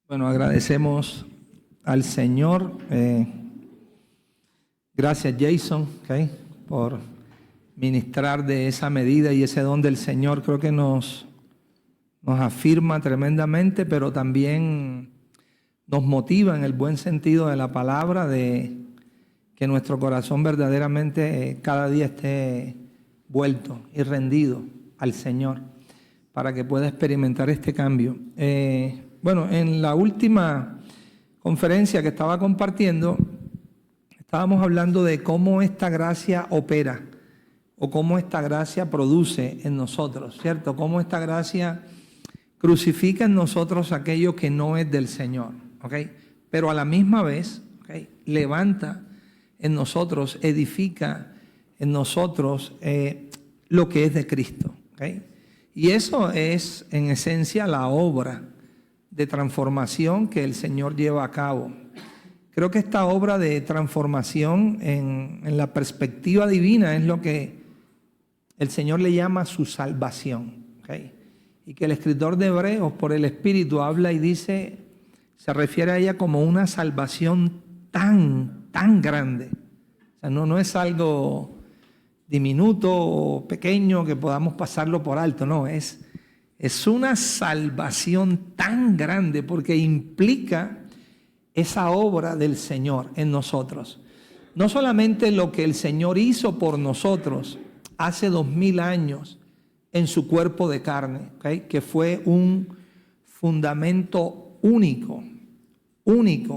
Bueno, agradecemos al Señor. Gracias, Jason, por ministrar de esa medida y ese don del Señor. Creo que nos afirma tremendamente, pero también nos motiva en el buen sentido de la palabra, de que nuestro corazón verdaderamente cada día esté vuelto y rendido al Señor para que pueda experimentar este cambio. Bueno, en la última conferencia que estaba compartiendo, estábamos hablando de cómo esta gracia opera o cómo esta gracia produce en nosotros, ¿cierto? Cómo esta gracia crucifica en nosotros aquello que no es del Señor, ¿ok? Pero a la misma vez, ¿ok?, levanta en nosotros, edifica en nosotros lo que es de Cristo, ¿ok? Y eso es en esencia la obra de transformación que el Señor lleva a cabo. Creo que esta obra de transformación en la perspectiva divina es lo que el Señor le llama su salvación, ¿okay? Y que el escritor de Hebreos por el Espíritu habla y dice, se refiere a ella como una salvación tan grande. O sea, no es algo diminuto o pequeño que podamos pasarlo por alto, no, es una salvación tan grande porque implica esa obra del Señor en nosotros. No solamente lo que el Señor hizo por nosotros hace 2000 años en su cuerpo de carne, ¿okay?, que fue un fundamento único,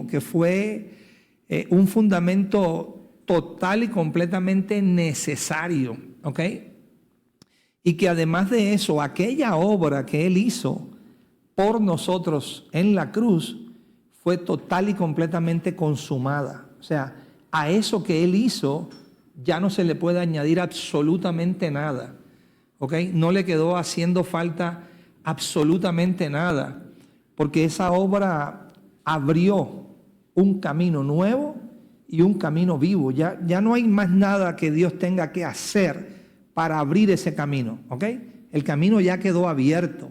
que fue un fundamento total y completamente necesario, ¿ok? Y que además de eso, aquella obra que Él hizo por nosotros en la cruz fue total y completamente consumada. O sea, a eso que Él hizo ya no se le puede añadir absolutamente nada, ¿ok? No le quedó haciendo falta absolutamente nada, porque esa obra abrió un camino nuevo y un camino vivo. Ya no hay más nada que Dios tenga que hacer para abrir ese camino, ¿ok? El camino ya quedó abierto,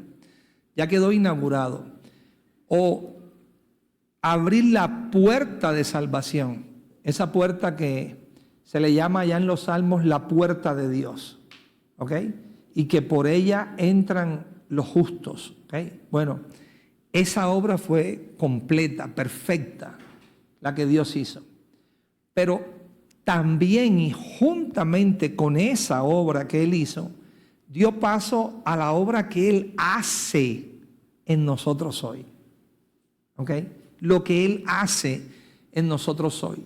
ya quedó inaugurado. O abrir la puerta de salvación, esa puerta que se le llama ya en los Salmos la puerta de Dios, ¿ok? Y que por ella entran los justos, ¿ok? Bueno, esa obra fue completa, perfecta, la que Dios hizo. Pero también y juntamente con esa obra que Él hizo, dio paso a la obra que Él hace en nosotros hoy. ¿Ok? Lo que Él hace en nosotros hoy.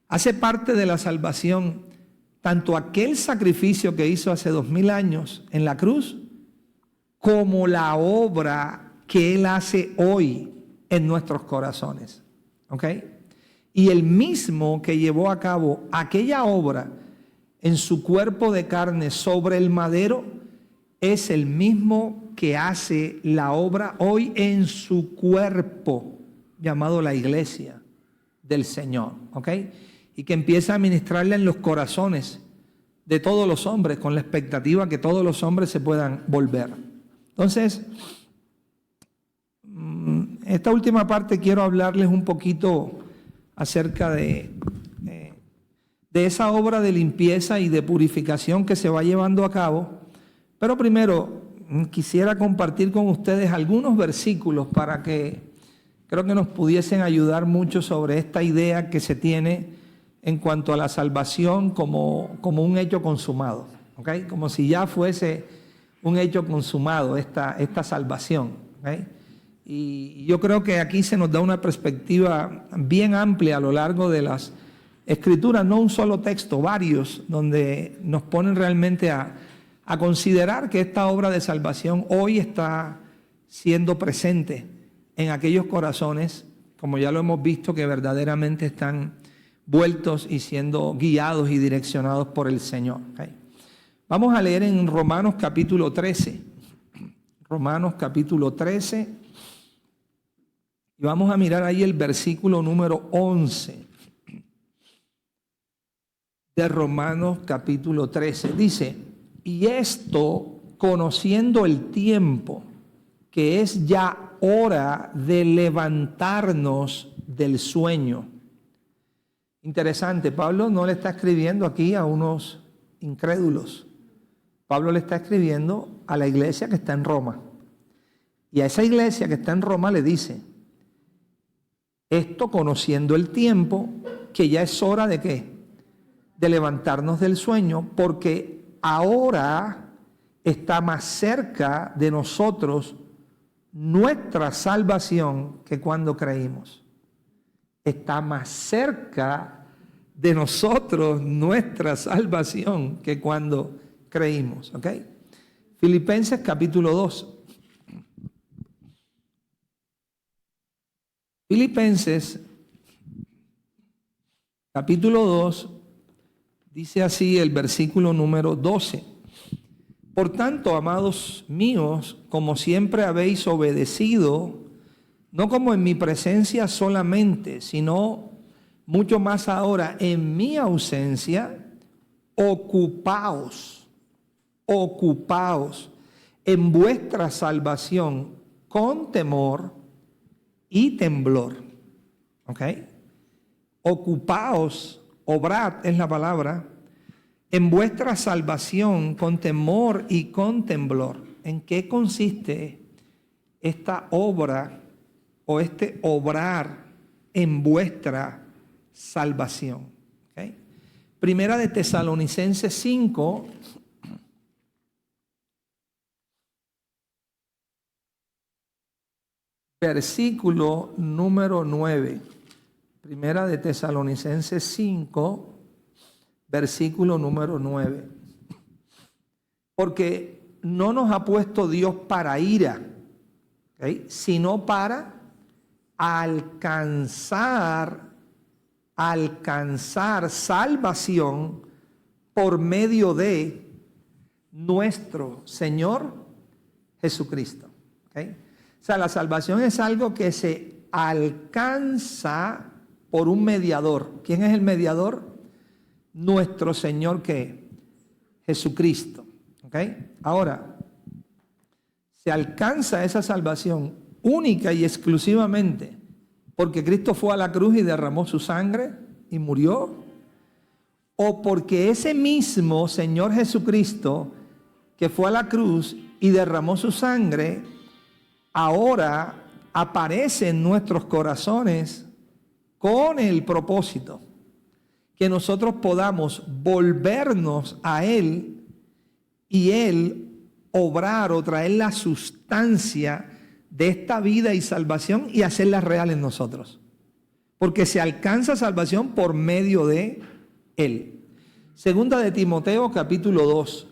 Hace parte de la salvación tanto aquel sacrificio que hizo hace 2000 años en la cruz, como la obra que Él hace hoy en nuestros corazones. ¿Ok? Y el mismo que llevó a cabo aquella obra en su cuerpo de carne sobre el madero, es el mismo que hace la obra hoy en su cuerpo, llamado la iglesia del Señor, ¿ok? Y que empieza a ministrarla en los corazones de todos los hombres, con la expectativa que todos los hombres se puedan volver. Entonces, esta última parte quiero hablarles un poquito acerca de esa obra de limpieza y de purificación que se va llevando a cabo. Pero primero quisiera compartir con ustedes algunos versículos para que creo que nos pudiesen ayudar mucho sobre esta idea que se tiene en cuanto a la salvación como un hecho consumado, ¿okay? Como si ya fuese un hecho consumado esta salvación, ¿okay? Y yo creo que aquí se nos da una perspectiva bien amplia a lo largo de las Escrituras, no un solo texto, varios, donde nos ponen realmente a considerar que esta obra de salvación hoy está siendo presente en aquellos corazones, como ya lo hemos visto, que verdaderamente están vueltos y siendo guiados y direccionados por el Señor. ¿Okay? Vamos a leer en Romanos capítulo 13. Romanos capítulo 13. Y vamos a mirar ahí el versículo número 11 de Romanos capítulo 13. Dice, y esto conociendo el tiempo, que es ya hora de levantarnos del sueño. Interesante, Pablo no le está escribiendo aquí a unos incrédulos. Pablo le está escribiendo a la iglesia que está en Roma. Y a esa iglesia que está en Roma le dice, esto conociendo el tiempo, que ya es hora de ¿qué? De levantarnos del sueño, porque ahora está más cerca de nosotros nuestra salvación que cuando creímos. Está más cerca de nosotros nuestra salvación que cuando creímos. ¿Ok? Filipenses capítulo 2. Filipenses capítulo 2 dice así el versículo número 12. Por tanto, amados míos, como siempre habéis obedecido, no como en mi presencia solamente, sino mucho más ahora en mi ausencia, ocupaos en vuestra salvación con temor y temblor. ¿Ok? Ocupaos, obrad es la palabra, en vuestra salvación con temor y con temblor. ¿En qué consiste esta obra o este obrar en vuestra salvación? ¿Okay? Primera de Tesalonicenses 5, versículo número 9. Primera de Tesalonicenses 5, versículo número 9. Porque no nos ha puesto Dios para ira, ¿okay? Sino para alcanzar salvación por medio de nuestro Señor Jesucristo. ¿Okay? O sea, la salvación es algo que se alcanza por un mediador. ¿Quién es el mediador? Nuestro Señor, ¿qué? Jesucristo. ¿Ok? Ahora, se alcanza esa salvación única y exclusivamente porque Cristo fue a la cruz y derramó su sangre y murió, o porque ese mismo Señor Jesucristo que fue a la cruz y derramó su sangre, ahora aparece en nuestros corazones con el propósito que nosotros podamos volvernos a Él y Él obrar o traer la sustancia de esta vida y salvación y hacerla real en nosotros. Porque se alcanza salvación por medio de Él. Segunda de Timoteo capítulo 2.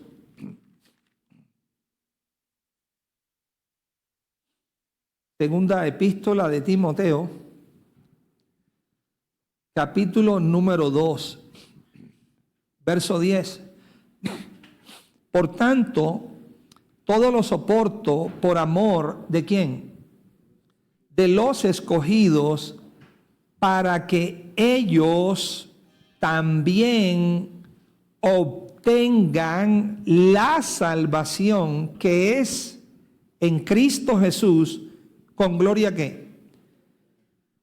Segunda epístola de Timoteo, capítulo número 2, verso 10. Por tanto, todo lo soporto por amor ¿de quién? De los escogidos, para que ellos también obtengan la salvación que es en Cristo Jesús, con gloria ¿qué?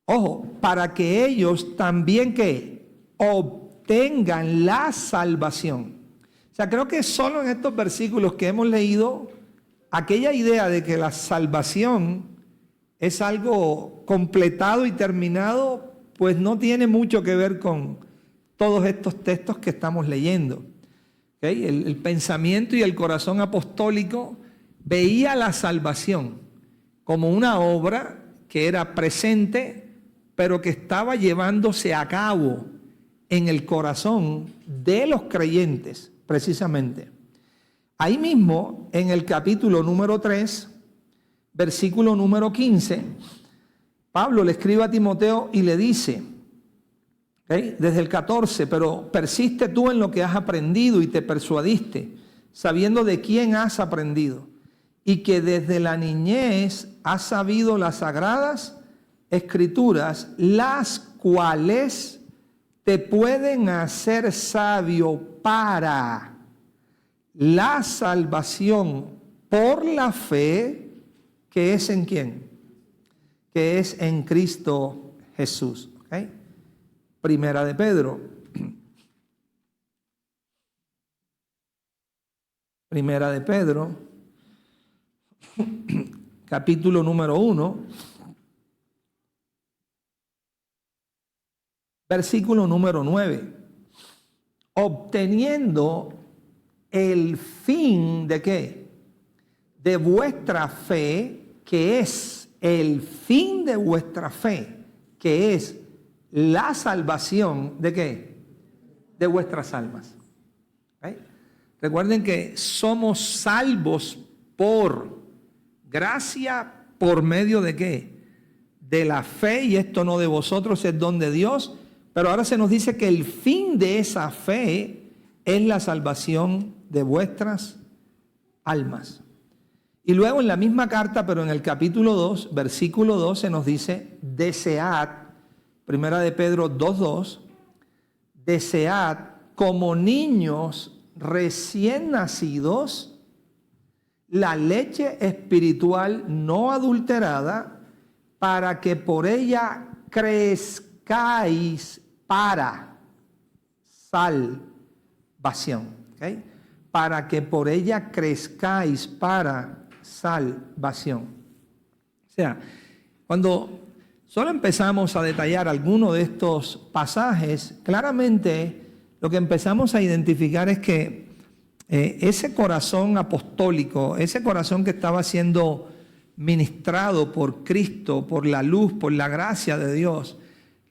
Ojo, para que ellos también ¿qué? Obtengan la salvación. O sea, creo que solo en estos versículos que hemos leído, aquella idea de que la salvación es algo completado y terminado, pues no tiene mucho que ver con todos estos textos que estamos leyendo. ¿Okay? El pensamiento y el corazón apostólico veía la salvación como una obra que era presente, pero que estaba llevándose a cabo en el corazón de los creyentes, precisamente. Ahí mismo, en el capítulo número 3, versículo número 15, Pablo le escribe a Timoteo y le dice, ¿okay? Desde el 14, pero persiste tú en lo que has aprendido y te persuadiste, sabiendo de quién has aprendido, y que desde la niñez has sabido las sagradas escrituras, las cuales te pueden hacer sabio para la salvación por la fe que es en quién, que es en Cristo Jesús. ¿Okay? Primera de Pedro. Primera de Pedro, capítulo número 1, versículo número 9. Obteniendo el fin de ¿qué? De vuestra fe, que es el fin de vuestra fe, que es la salvación de ¿qué? De vuestras almas. ¿Okay? Recuerden que somos salvos por gracia, por medio de ¿qué? De la fe, y esto no de vosotros, es don de Dios. Pero ahora se nos dice que el fin de esa fe es la salvación de vuestras almas. Y luego en la misma carta, pero en el capítulo 2, versículo 2, se nos dice, desead, primera de Pedro 2:2, desead como niños recién nacidos la leche espiritual no adulterada, para que por ella crezcáis para salvación. ¿Okay? Para que por ella crezcáis para salvación. O sea, cuando solo empezamos a detallar alguno de estos pasajes, claramente lo que empezamos a identificar es que ese corazón apostólico, ese corazón que estaba siendo ministrado por Cristo, por la luz, por la gracia de Dios,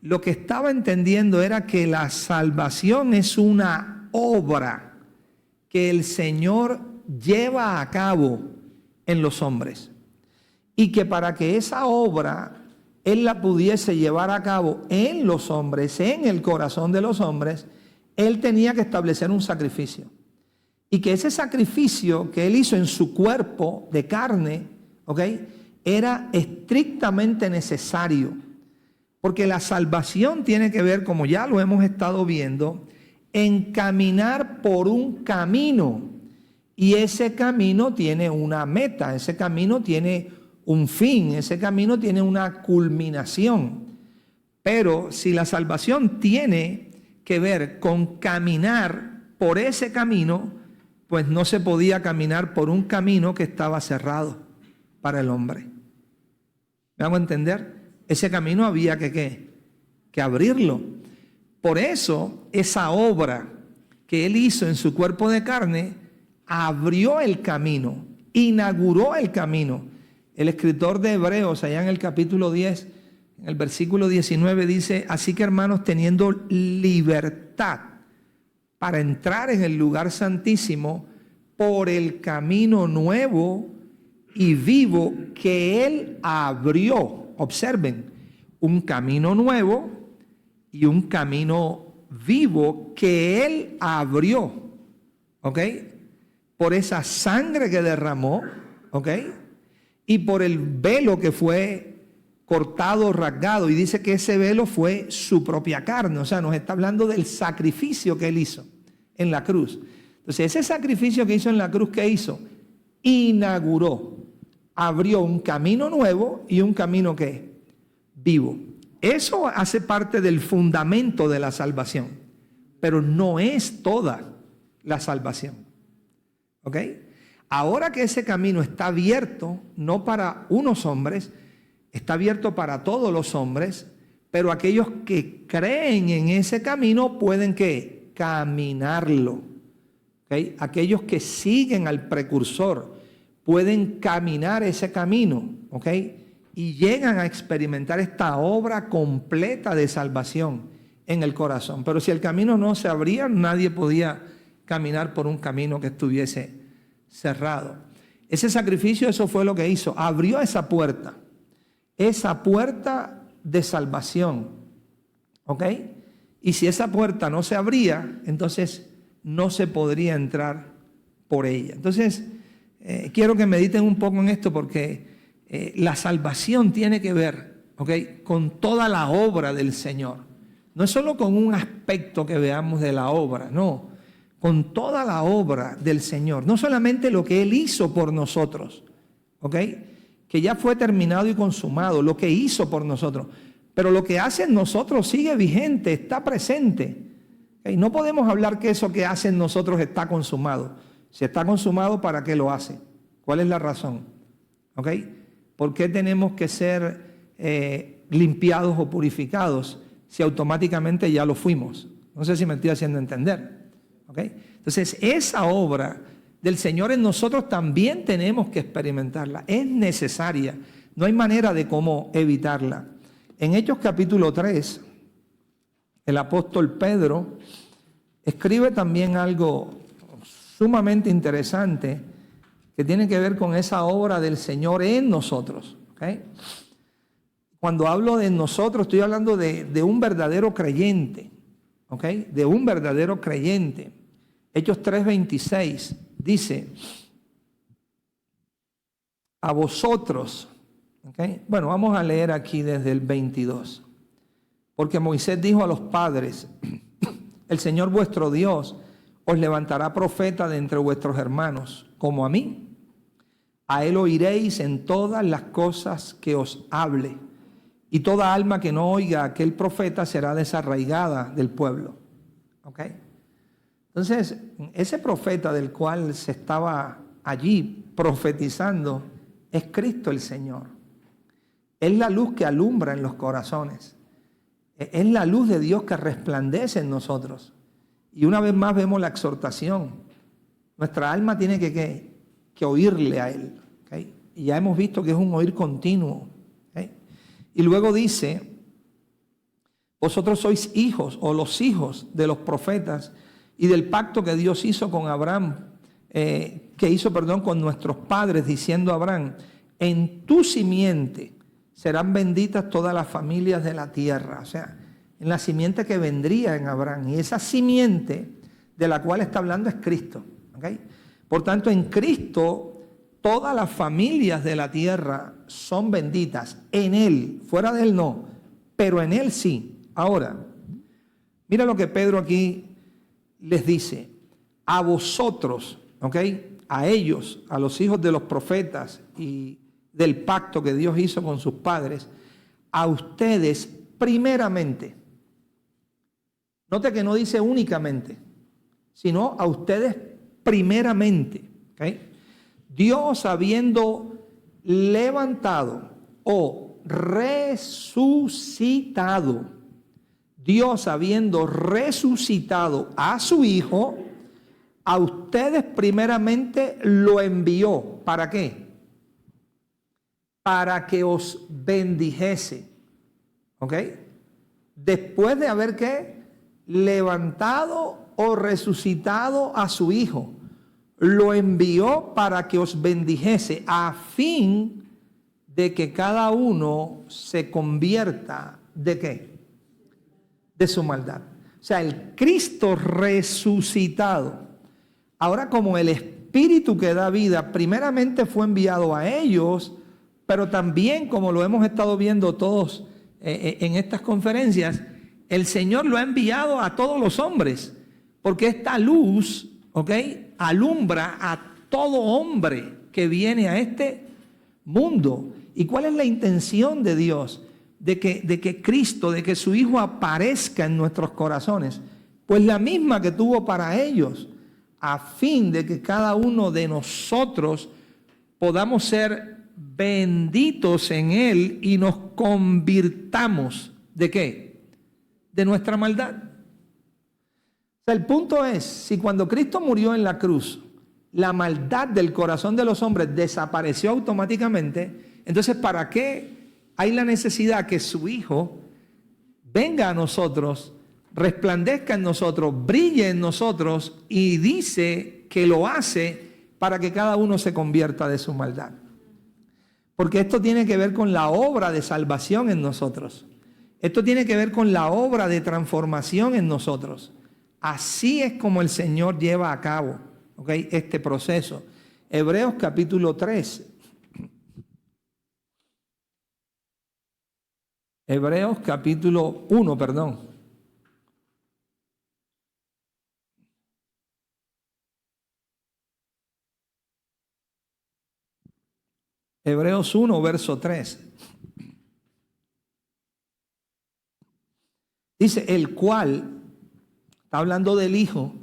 lo que estaba entendiendo era que la salvación es una obra que el Señor lleva a cabo en los hombres. Y que para que esa obra Él la pudiese llevar a cabo en los hombres, en el corazón de los hombres, Él tenía que establecer un sacrificio. Y que ese sacrificio que Él hizo en su cuerpo de carne, ¿ok?, era estrictamente necesario. Porque la salvación tiene que ver, como ya lo hemos estado viendo, en caminar por un camino. Y ese camino tiene una meta, ese camino tiene un fin, ese camino tiene una culminación. Pero si la salvación tiene que ver con caminar por ese camino, pues no se podía caminar por un camino que estaba cerrado para el hombre. ¿Me hago entender? Ese camino había que abrirlo. Por eso, esa obra que Él hizo en su cuerpo de carne abrió el camino, inauguró el camino. El escritor de Hebreos, allá en el capítulo 10, en el versículo 19, dice: así que, hermanos, teniendo libertad para entrar en el lugar santísimo por el camino nuevo y vivo que Él abrió. Observen, un camino nuevo y un camino vivo que Él abrió, ¿ok? Por esa sangre que derramó, ¿ok? Y por el velo que fue cortado, rasgado, y dice que ese velo fue su propia carne. O sea, nos está hablando del sacrificio que Él hizo en la cruz. Entonces, ese sacrificio que hizo en la cruz, ¿qué hizo? Inauguró, abrió un camino nuevo y un camino que vivo. Eso hace parte del fundamento de la salvación, pero no es toda la salvación. ¿Ok? Ahora que ese camino está abierto, no para unos hombres, está abierto para todos los hombres, pero aquellos que creen en ese camino pueden ¿qué? Caminarlo. ¿Ok? Aquellos que siguen al precursor pueden caminar ese camino, ¿ok? Y llegan a experimentar esta obra completa de salvación en el corazón. Pero si el camino no se abría, nadie podía caminar por un camino que estuviese cerrado. Ese sacrificio, eso fue lo que hizo. Abrió esa puerta de salvación, ¿ok? Y si esa puerta no se abría, entonces no se podría entrar por ella. Entonces, quiero que mediten un poco en esto, porque la salvación tiene que ver, ¿ok?, con toda la obra del Señor. No es solo con un aspecto que veamos de la obra, no, con toda la obra del Señor. No solamente lo que Él hizo por nosotros, ¿ok?, que ya fue terminado y consumado, lo que hizo por nosotros. Pero lo que hace en nosotros sigue vigente, está presente. ¿Okay? No podemos hablar que eso que hace en nosotros está consumado. Si está consumado, ¿para qué lo hace? ¿Cuál es la razón? ¿Okay? ¿Por qué tenemos que ser limpiados o purificados si automáticamente ya lo fuimos? No sé si me estoy haciendo entender. ¿Okay? Entonces, esa obra del Señor en nosotros también tenemos que experimentarla. Es necesaria. No hay manera de cómo evitarla. En Hechos capítulo 3, el apóstol Pedro escribe también algo sumamente interesante que tiene que ver con esa obra del Señor en nosotros. ¿Okay? Cuando hablo de nosotros, estoy hablando de un verdadero creyente. ¿Okay? De un verdadero creyente. Hechos 3:26 dice: a vosotros. ¿Okay? Bueno, vamos a leer aquí desde el 22. Porque Moisés dijo a los padres: el Señor vuestro Dios os levantará profeta de entre vuestros hermanos, como a mí. A él oiréis en todas las cosas que os hable, y toda alma que no oiga a aquel profeta será desarraigada del pueblo. ¿Ok? Entonces, ese profeta del cual se estaba allí profetizando es Cristo el Señor. Es la luz que alumbra en los corazones. Es la luz de Dios que resplandece en nosotros. Y una vez más vemos la exhortación. Nuestra alma tiene que oírle a Él. ¿Okay? Y ya hemos visto que es un oír continuo. ¿Okay? Y luego dice: vosotros sois hijos o los hijos de los profetas y del pacto que Dios hizo con Abraham, con nuestros padres, diciendo a Abraham: en tu simiente serán benditas todas las familias de la tierra. O sea, en la simiente que vendría en Abraham. Y esa simiente de la cual está hablando es Cristo. ¿Okay? Por tanto, en Cristo todas las familias de la tierra son benditas. En Él, fuera de Él no, pero en Él sí. Ahora, mira lo que Pedro aquí les dice: a vosotros, ¿ok? A ellos, a los hijos de los profetas y del pacto que Dios hizo con sus padres, a ustedes primeramente. Note que no dice únicamente, sino a ustedes primeramente. ¿Okay? Dios habiendo levantado o resucitado, Dios habiendo resucitado a su Hijo, a ustedes primeramente lo envió. ¿Para qué? Para que os bendijese. ¿Ok? Después de haber ¿qué? Levantado o resucitado a su Hijo, lo envió para que os bendijese, a fin de que cada uno se convierta ¿de qué? De su maldad. O sea, el Cristo resucitado. Ahora, como el Espíritu que da vida primeramente fue enviado a ellos, pero también, como lo hemos estado viendo todos en estas conferencias, el Señor lo ha enviado a todos los hombres, porque esta luz, ¿ok?, alumbra a todo hombre que viene a este mundo. ¿Y cuál es la intención de Dios? De que Cristo, de que su Hijo aparezca en nuestros corazones. Pues la misma que tuvo para ellos, a fin de que cada uno de nosotros podamos ser benditos en Él y nos convirtamos ¿de qué? De nuestra maldad. O sea, el punto es, si cuando Cristo murió en la cruz, la maldad del corazón de los hombres desapareció automáticamente, entonces ¿para qué hay la necesidad que su Hijo venga a nosotros, resplandezca en nosotros, brille en nosotros, y dice que lo hace para que cada uno se convierta de su maldad? Porque esto tiene que ver con la obra de salvación en nosotros. Esto tiene que ver con la obra de transformación en nosotros. Así es como el Señor lleva a cabo, ¿okay?, este proceso. Hebreos capítulo 3. Hebreos capítulo 1, perdón. Hebreos 1, verso 3. Dice, el cual, está hablando del Hijo,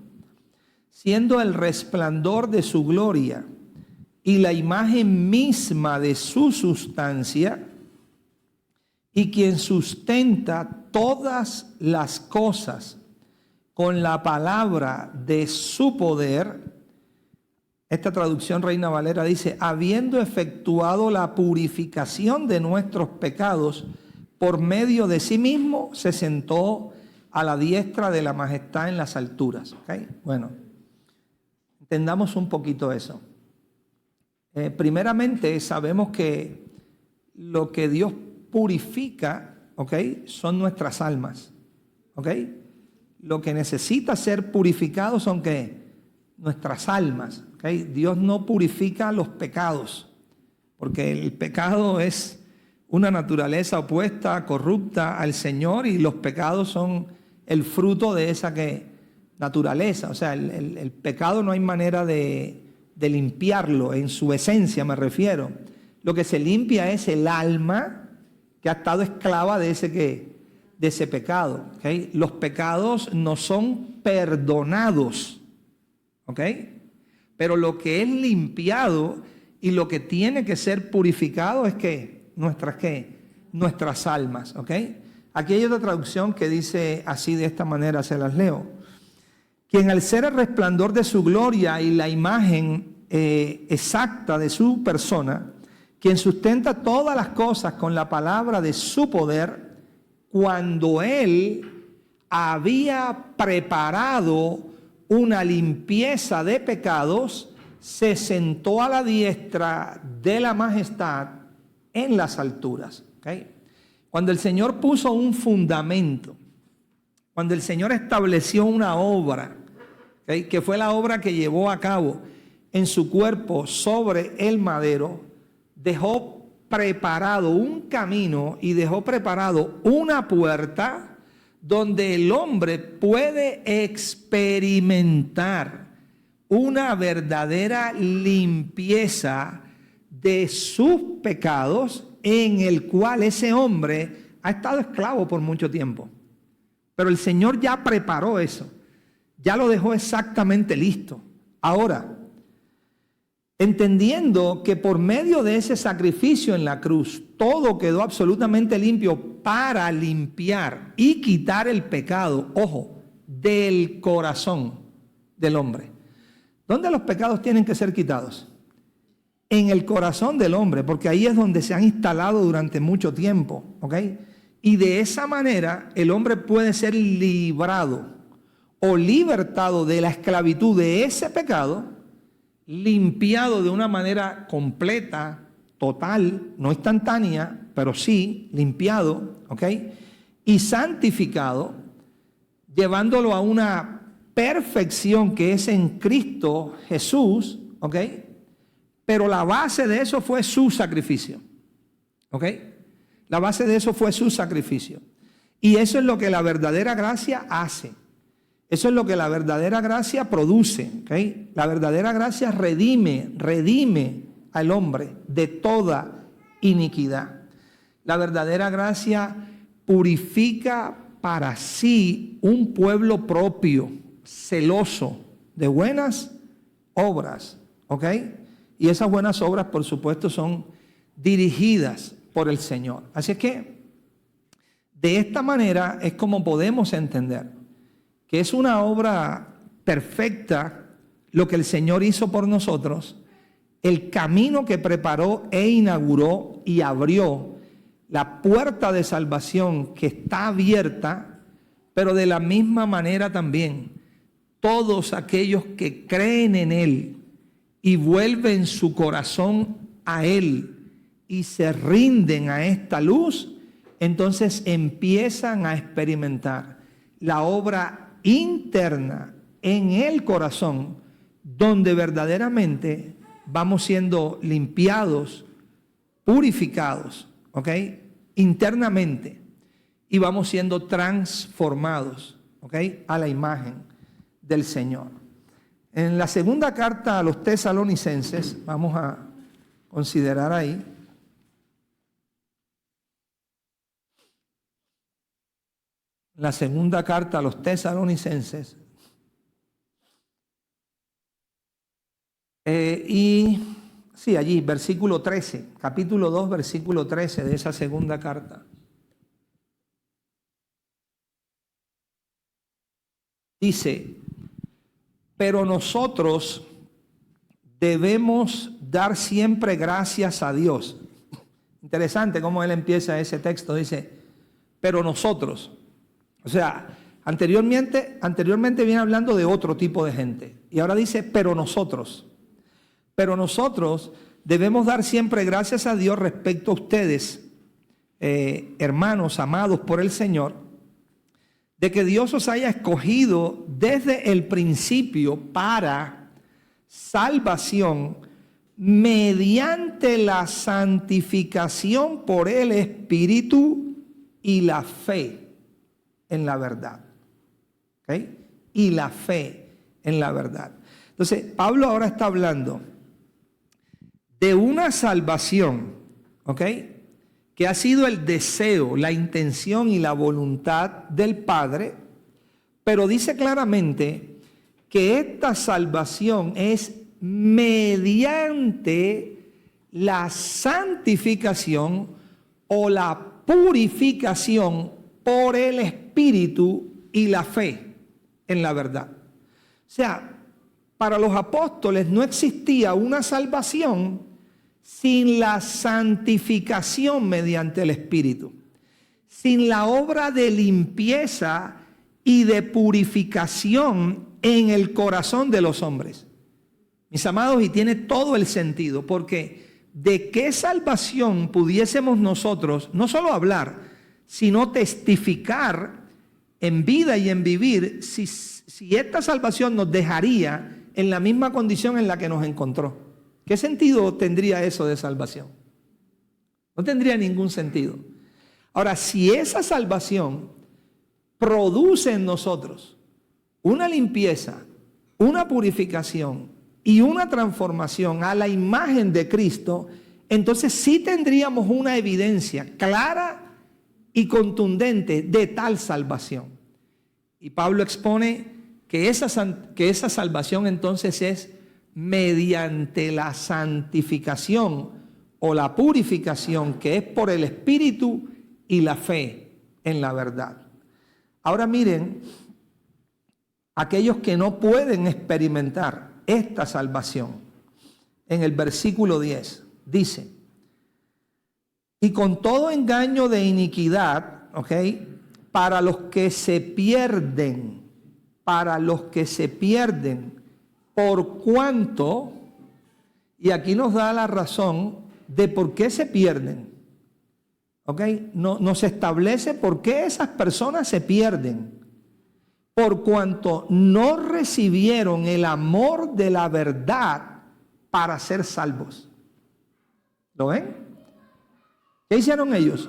siendo el resplandor de su gloria y la imagen misma de su sustancia, y quien sustenta todas las cosas con la palabra de su poder. Esta traducción Reina Valera dice, habiendo efectuado la purificación de nuestros pecados por medio de sí mismo, se sentó a la diestra de la majestad en las alturas. ¿Okay? Bueno, entendamos un poquito eso. Primeramente, sabemos que lo que Dios purifica, ¿okay?, son nuestras almas. ¿Okay? Lo que necesita ser purificado son ¿qué? Nuestras almas. ¿Okay? Dios no purifica los pecados, porque el pecado es una naturaleza opuesta, corrupta al Señor, y los pecados son el fruto de esa naturaleza. O sea, el pecado no hay manera de limpiarlo, en su esencia me refiero. Lo que se limpia es el alma que ha estado esclava de ese pecado. ¿Okay? Los pecados no son perdonados, ¿okay? Pero lo que es limpiado y lo que tiene que ser purificado es nuestras almas. ¿Okay? Aquí hay otra traducción que dice así, de esta manera, se las leo. Quien al ser el resplandor de su gloria y la imagen exacta de su persona, quien sustenta todas las cosas con la palabra de su poder, cuando Él había preparado una limpieza de pecados, se sentó a la diestra de la majestad en las alturas. ¿Okay? Cuando el Señor puso un fundamento, cuando el Señor estableció una obra, ¿okay?, que fue la obra que llevó a cabo en su cuerpo sobre el madero, dejó preparado un camino y dejó preparado una puerta donde el hombre puede experimentar una verdadera limpieza de sus pecados, en el cual ese hombre ha estado esclavo por mucho tiempo. Pero el Señor ya preparó eso, ya lo dejó exactamente listo. Ahora, entendiendo que por medio de ese sacrificio en la cruz, todo quedó absolutamente limpio para limpiar y quitar el pecado, ojo, del corazón del hombre. ¿Dónde los pecados tienen que ser quitados? En el corazón del hombre, porque ahí es donde se han instalado durante mucho tiempo, ¿ok? Y de esa manera el hombre puede ser librado o libertado de la esclavitud de ese pecado, limpiado de una manera completa, total, no instantánea, pero sí limpiado, ¿ok? Y santificado, llevándolo a una perfección que es en Cristo Jesús, ¿ok? Pero la base de eso fue su sacrificio, ¿ok? La base de eso fue su sacrificio. Y eso es lo que la verdadera gracia hace. Eso es lo que la verdadera gracia produce, ¿okay? La verdadera gracia redime al hombre de toda iniquidad. La verdadera gracia purifica para sí un pueblo propio, celoso de buenas obras, ¿ok? Y esas buenas obras, por supuesto, son dirigidas por el Señor. Así es que, de esta manera es como podemos entender que es una obra perfecta lo que el Señor hizo por nosotros, el camino que preparó e inauguró y abrió, la puerta de salvación que está abierta, pero de la misma manera también todos aquellos que creen en Él y vuelven su corazón a Él y se rinden a esta luz, entonces empiezan a experimentar la obra interna en el corazón, donde verdaderamente vamos siendo limpiados, purificados, ¿ok? Internamente, y vamos siendo transformados, ¿ok? A la imagen del Señor. En la segunda carta a los Tesalonicenses, vamos a considerar ahí, la segunda carta a los Tesalonicenses. Allí, versículo 13, capítulo 2, versículo 13 de esa segunda carta. Dice, pero nosotros debemos dar siempre gracias a Dios. Interesante cómo él empieza ese texto, dice, pero nosotros. O sea, anteriormente viene hablando de otro tipo de gente. Y ahora dice, pero nosotros. Pero nosotros debemos dar siempre gracias a Dios respecto a ustedes, hermanos amados por el Señor, de que Dios os haya escogido desde el principio para salvación mediante la santificación por el Espíritu y la fe en la verdad. ¿Ok? Y la fe en la verdad. Entonces, Pablo ahora está hablando de una salvación, ¿ok?, que ha sido el deseo, la intención y la voluntad del Padre, pero dice claramente que esta salvación es mediante la santificación o la purificación por el Espíritu y la fe en la verdad. O sea, para los apóstoles no existía una salvación sin la santificación mediante el Espíritu, sin la obra de limpieza y de purificación en el corazón de los hombres. Mis amados, y tiene todo el sentido, porque de qué salvación pudiésemos nosotros no solo hablar, sino testificar en vida y en vivir, si esta salvación nos dejaría en la misma condición en la que nos encontró. ¿Qué sentido tendría eso de salvación? No tendría ningún sentido. Ahora, si esa salvación produce en nosotros una limpieza, una purificación y una transformación a la imagen de Cristo, entonces sí tendríamos una evidencia clara y contundente de tal salvación. Y Pablo expone que esa salvación entonces es mediante la santificación o la purificación que es por el Espíritu y la fe en la verdad. Ahora miren, aquellos que no pueden experimentar esta salvación, en el versículo 10 dice, y con todo engaño de iniquidad, ¿ok?, para los que se pierden, por cuanto, y aquí nos da la razón de por qué se pierden. ¿Ok? Nos establece por qué esas personas se pierden. Por cuanto no recibieron el amor de la verdad para ser salvos. ¿Lo ven? ¿Qué hicieron ellos?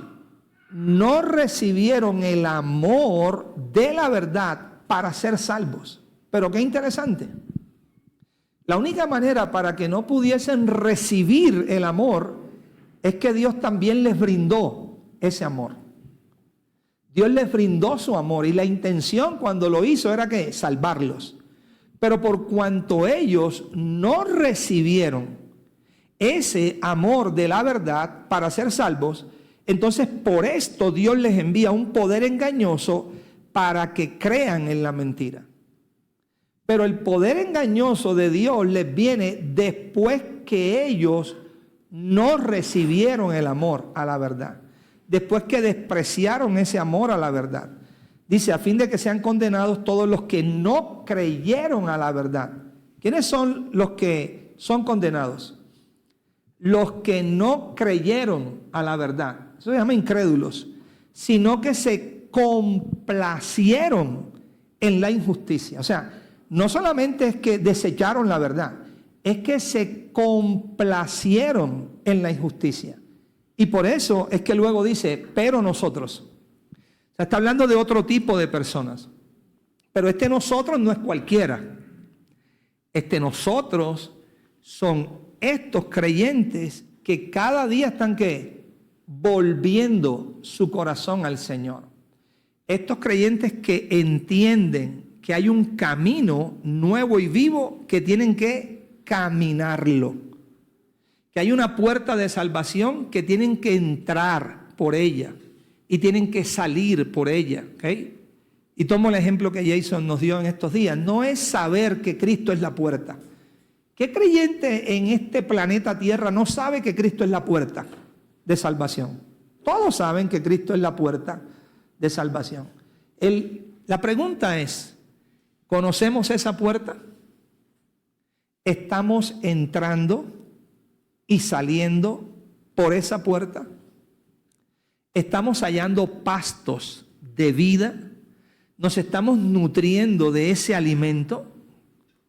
No recibieron el amor de la verdad para ser salvos. Pero qué interesante. La única manera para que no pudiesen recibir el amor es que Dios también les brindó ese amor. Dios les brindó su amor y la intención cuando lo hizo era que salvarlos. Pero por cuanto ellos no recibieron ese amor de la verdad para ser salvos, entonces por esto Dios les envía un poder engañoso para que crean en la mentira. Pero el poder engañoso de Dios les viene después que ellos no recibieron el amor a la verdad. Después que despreciaron ese amor a la verdad. Dice, a fin de que sean condenados todos los que no creyeron a la verdad. ¿Quiénes son los que son condenados? Los que no creyeron a la verdad. Eso se llama incrédulos. Sino que se complacieron en la injusticia. O sea, no solamente es que desecharon la verdad, es que se complacieron en la injusticia. Y por eso es que luego dice, pero nosotros. O sea, está hablando de otro tipo de personas. Pero este nosotros no es cualquiera. Este nosotros son estos creyentes que cada día están, ¿qué?, volviendo su corazón al Señor. Estos creyentes que entienden que hay un camino nuevo y vivo que tienen que caminarlo. Que hay una puerta de salvación que tienen que entrar por ella y tienen que salir por ella. ¿Okay? Y tomo el ejemplo que Jason nos dio en estos días. No es saber que Cristo es la puerta. ¿Qué creyente en este planeta Tierra no sabe que Cristo es la puerta de salvación? Todos saben que Cristo es la puerta de salvación. La pregunta es, ¿conocemos esa puerta? ¿Estamos entrando y saliendo por esa puerta? ¿Estamos hallando pastos de vida? ¿Nos estamos nutriendo de ese alimento?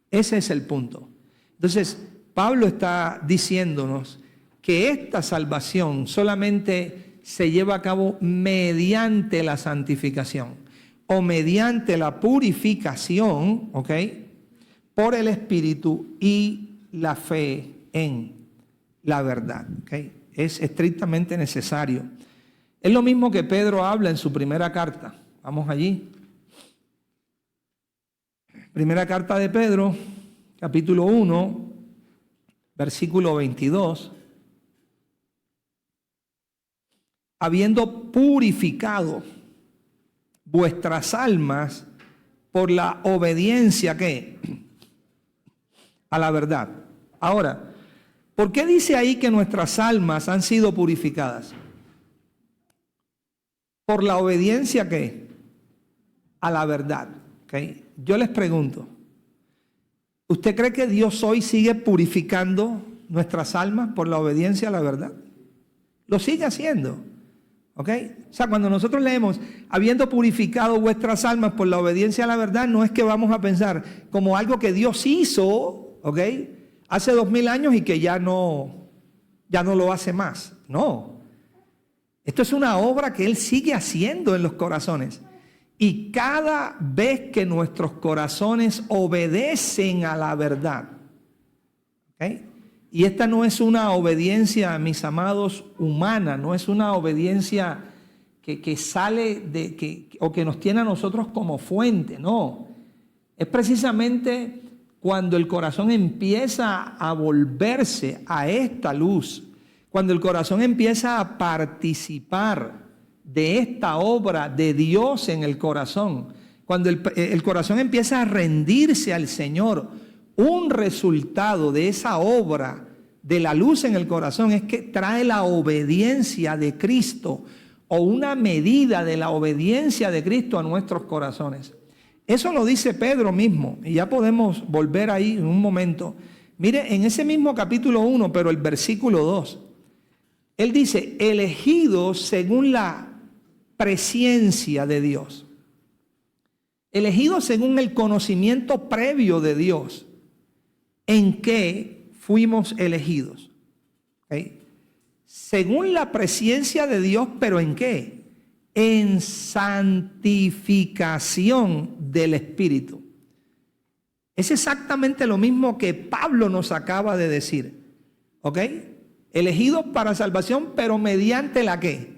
Ese es el punto. Entonces, Pablo está diciéndonos que esta salvación solamente se lleva a cabo mediante la santificación o mediante la purificación, ¿ok?, por el Espíritu y la fe en la verdad. ¿Okay? Es estrictamente necesario. Es lo mismo que Pedro habla en su primera carta. Vamos allí. Primera carta de Pedro, capítulo 1, versículo 22. Habiendo purificado vuestras almas por la obediencia ¿qué? A la verdad. Ahora, ¿por qué dice ahí que nuestras almas han sido purificadas? Por la obediencia ¿qué? A la verdad. ¿Okay? Yo les pregunto, ¿usted cree que Dios hoy sigue purificando nuestras almas por la obediencia a la verdad? Lo sigue haciendo. ¿Ok? O sea, cuando nosotros leemos, habiendo purificado vuestras almas por la obediencia a la verdad, no es que vamos a pensar como algo que Dios hizo, ¿ok?, hace 2000 años y que ya no lo hace más. No. Esto es una obra que Él sigue haciendo en los corazones. Y cada vez que nuestros corazones obedecen a la verdad, ¿ok?, y esta no es una obediencia, mis amados, humana, no es una obediencia que sale o que nos tiene a nosotros como fuente, no. Es precisamente cuando el corazón empieza a volverse a esta luz, cuando el corazón empieza a participar de esta obra de Dios en el corazón, cuando el corazón empieza a rendirse al Señor. Un resultado de esa obra de la luz en el corazón es que trae la obediencia de Cristo o una medida de la obediencia de Cristo a nuestros corazones. Eso lo dice Pedro mismo y ya podemos volver ahí en un momento. Mire, en ese mismo capítulo 1, pero el versículo 2, él dice, elegidos según la presciencia de Dios. Elegidos según el conocimiento previo de Dios. ¿En qué fuimos elegidos? ¿Okay? Según la presciencia de Dios, ¿pero en qué? En santificación del Espíritu. Es exactamente lo mismo que Pablo nos acaba de decir. ¿Ok? Elegidos para salvación, pero mediante la ¿qué?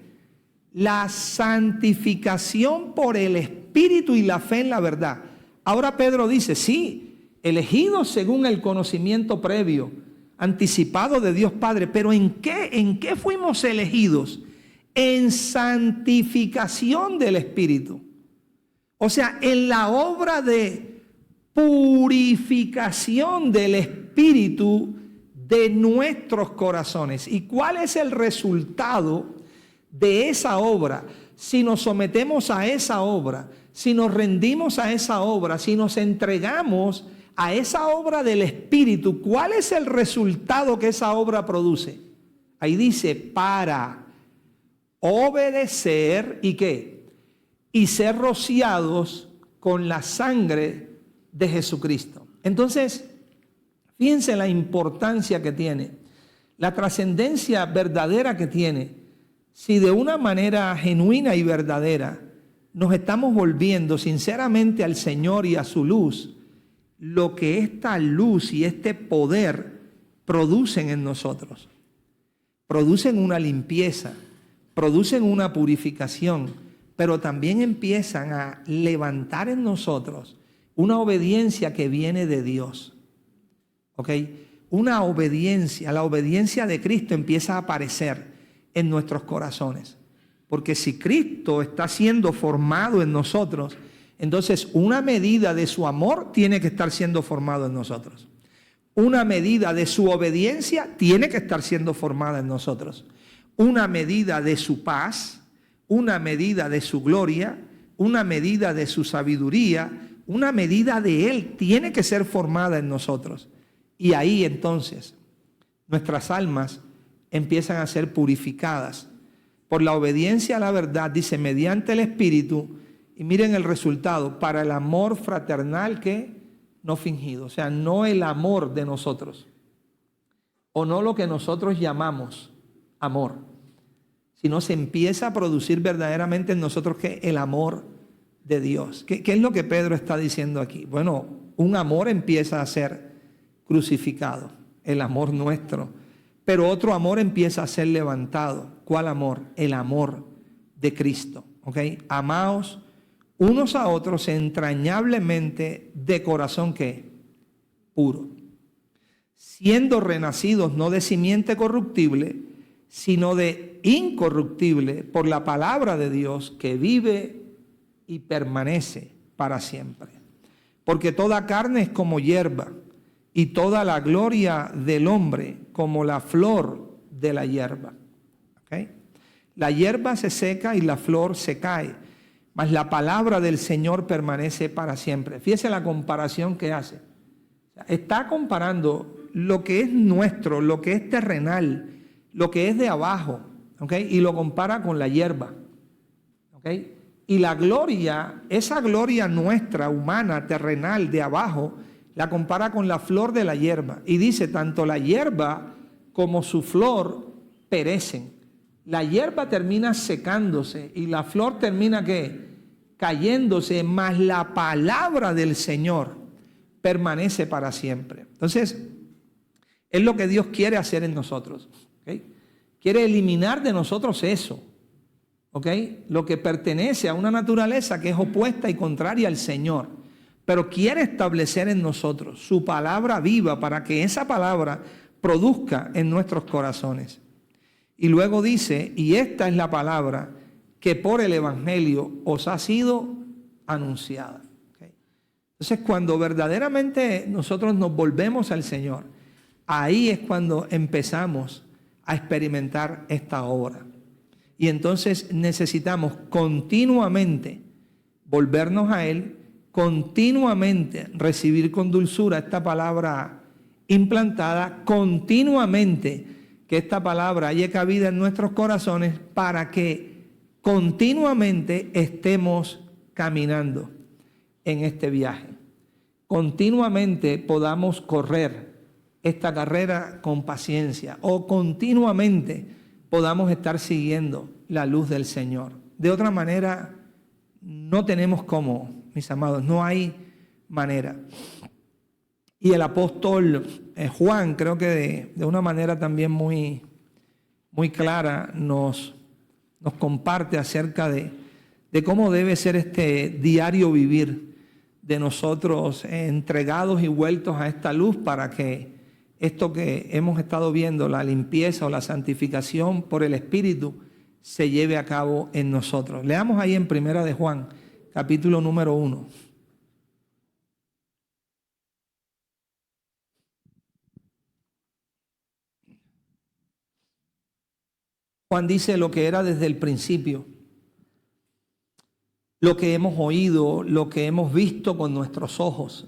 La santificación por el Espíritu y la fe en la verdad. Ahora Pedro dice, sí, elegidos según el conocimiento previo, anticipado de Dios Padre. Pero ¿en qué fuimos elegidos? En santificación del Espíritu. O sea, en la obra de purificación del Espíritu de nuestros corazones. ¿Y cuál es el resultado de esa obra? Si nos sometemos a esa obra, si nos rendimos a esa obra, si nos entregamos a esa obra del Espíritu, ¿cuál es el resultado que esa obra produce? Ahí dice, para obedecer y ¿qué? Y ser rociados con la sangre de Jesucristo. Entonces, fíjense la importancia que tiene, la trascendencia verdadera que tiene, si de una manera genuina y verdadera nos estamos volviendo sinceramente al Señor y a su luz, lo que esta luz y este poder producen en nosotros. Producen una limpieza, producen una purificación, pero también empiezan a levantar en nosotros una obediencia que viene de Dios. ¿Ok? Una obediencia, la obediencia de Cristo empieza a aparecer en nuestros corazones. Porque si Cristo está siendo formado en nosotros, entonces una medida de su amor tiene que estar siendo formado en nosotros. Una medida de su obediencia tiene que estar siendo formada en nosotros. Una medida de su paz, una medida de su gloria, una medida de su sabiduría, una medida de Él tiene que ser formada en nosotros. Y ahí entonces nuestras almas empiezan a ser purificadas por la obediencia a la verdad, dice, mediante el Espíritu. Y miren el resultado, para el amor fraternal que no fingido. O sea, no el amor de nosotros, o no lo que nosotros llamamos amor, sino se empieza a producir verdaderamente en nosotros que el amor de Dios. ¿Qué es lo que Pedro está diciendo aquí? Bueno, un amor empieza a ser crucificado, el amor nuestro, pero otro amor empieza a ser levantado. ¿Cuál amor? El amor de Cristo. ¿Ok? Amaos unos a otros entrañablemente de corazón ¿qué? Puro, siendo renacidos no de simiente corruptible, sino de incorruptible por la palabra de Dios que vive y permanece para siempre. Porque toda carne es como hierba, y toda la gloria del hombre como la flor de la hierba. ¿Okay? La hierba se seca y la flor se cae, mas la palabra del Señor permanece para siempre. Fíjese la comparación que hace. Está comparando lo que es nuestro, lo que es terrenal, lo que es de abajo, ¿okay? Y lo compara con la hierba. ¿Okay? Y la gloria, esa gloria nuestra, humana, terrenal, de abajo, la compara con la flor de la hierba. Y dice, tanto la hierba como su flor perecen. La hierba termina secándose y la flor termina ¿qué? Cayéndose, mas la palabra del Señor permanece para siempre. Entonces, es lo que Dios quiere hacer en nosotros. ¿Okay? Quiere eliminar de nosotros eso. ¿Okay? Lo que pertenece a una naturaleza que es opuesta y contraria al Señor. Pero quiere establecer en nosotros su palabra viva para que esa palabra produzca en nuestros corazones. Y luego dice, y esta es la palabra que por el Evangelio os ha sido anunciada. ¿Okay? Entonces, cuando verdaderamente nosotros nos volvemos al Señor, ahí es cuando empezamos a experimentar esta obra. Y entonces necesitamos continuamente volvernos a Él, continuamente recibir con dulzura esta palabra implantada, continuamente que esta palabra haya cabida en nuestros corazones para que continuamente estemos caminando en este viaje. Continuamente podamos correr esta carrera con paciencia o continuamente podamos estar siguiendo la luz del Señor. De otra manera, no tenemos cómo. Mis amados, no hay manera. Y el apóstol Juan, creo que de una manera también muy clara, nos comparte acerca de cómo debe ser este diario vivir de nosotros entregados y vueltos a esta luz para que esto que hemos estado viendo, la limpieza o la santificación por el Espíritu, se lleve a cabo en nosotros. Leamos ahí en Primera de Juan, capítulo número 1. Juan dice lo que era desde el principio, lo que hemos oído, lo que hemos visto con nuestros ojos,